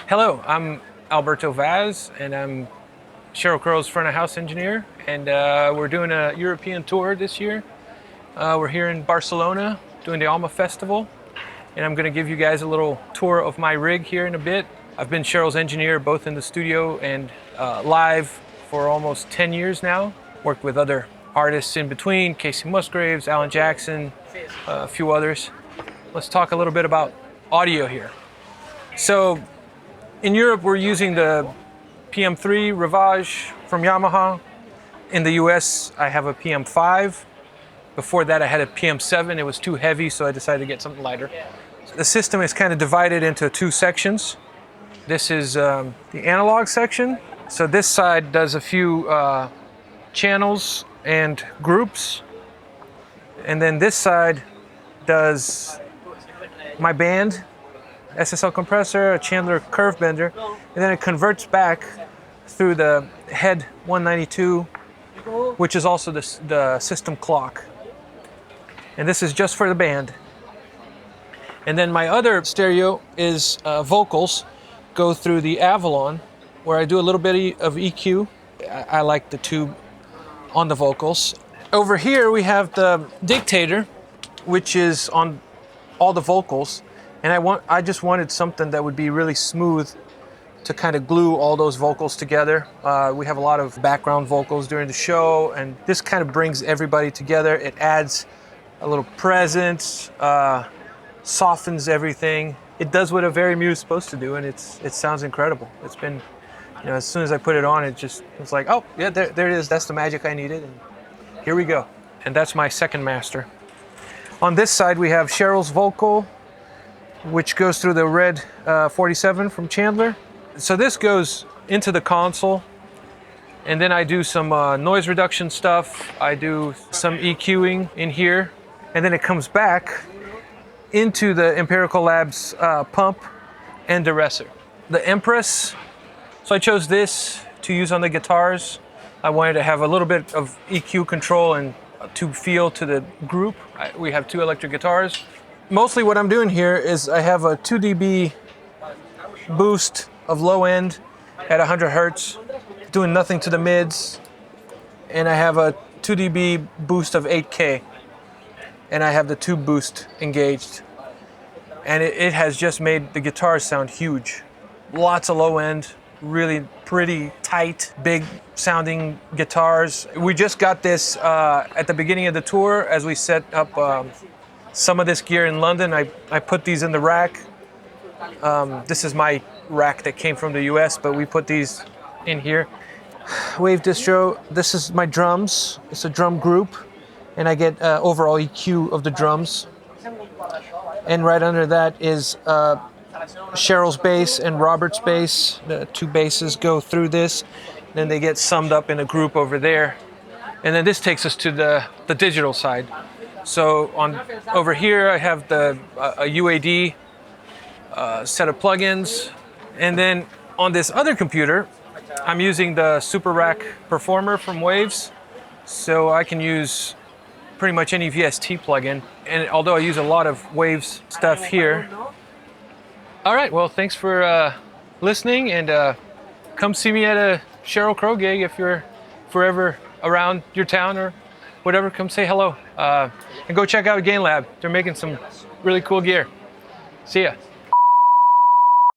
Hello, I'm Alberto Vaz, and I'm Sheryl Crow's front of house engineer, and we're doing a European tour this year. We're here in Barcelona doing the Alma Festival, and I'm going to give you guys a little tour of my rig here in a bit. I've been Sheryl's engineer both in the studio and live for almost 10 years now. Worked with other artists in between, Casey Musgraves, Alan Jackson, a few others. Let's talk a little bit about audio here. So in Europe, we're using the PM3 Rivage from Yamaha. In the US, I have a PM5. Before that, I had a PM7. It was too heavy, so I decided to get something lighter. The system is kind of divided into two sections. This is the analog section. So this side does a few channels and groups. And then this side does my band, SSL compressor, a Chandler curve bender, and then it converts back through the head 192, which is also the system clock. And this is just for the band. And then my other stereo is vocals go through the Avalon, where I do a little bit of EQ. I like the tube on the vocals. Over here we have the dictator, which is on all the vocals. And I just wanted something that would be really smooth to kind of glue all those vocals together. We have a lot of background vocals during the show, and this kind of brings everybody together. It adds a little presence, softens everything. It does what a Very Muse is supposed to do, and it sounds incredible. It's been, as soon as I put it on, it's like, oh yeah, there it is. That's the magic I needed, and here we go. And that's my second master. On this side, we have Sheryl's vocal, which goes through the red 47 from Chandler. So this goes into the console, and then I do some noise reduction stuff. I do some EQing in here, and then it comes back into the Empirical Labs pump and deresser. The Empress, so I chose this to use on the guitars. I wanted to have a little bit of EQ control and to feel to the group. We have two electric guitars. Mostly what I'm doing here is I have a 2 dB boost of low end at 100 hertz, doing nothing to the mids. And I have a 2 dB boost of 8K. And I have the tube boost engaged. And it has just made the guitars sound huge. Lots of low end, really pretty tight, big sounding guitars. We just got this at the beginning of the tour as we set up some of this gear in London. I put these in the rack. This is my rack that came from the US, but we put these in here. Wave distro, this is my drums. It's a drum group, and I get overall EQ of the drums. And right under that is Sheryl's bass and Robert's bass. The two basses go through this, then they get summed up in a group over there. And then this takes us to the digital side. So over here I have a UAD set of plugins, and then on this other computer I'm using the Super Rack Performer from Waves, so I can use pretty much any VST plugin. And although I use a lot of Waves stuff here. All right, well, thanks for listening, and come see me at a Sheryl Crow gig if you're forever around your town or whatever. Come say hello, and go check out Gain Lab. They're making some really cool gear. See ya.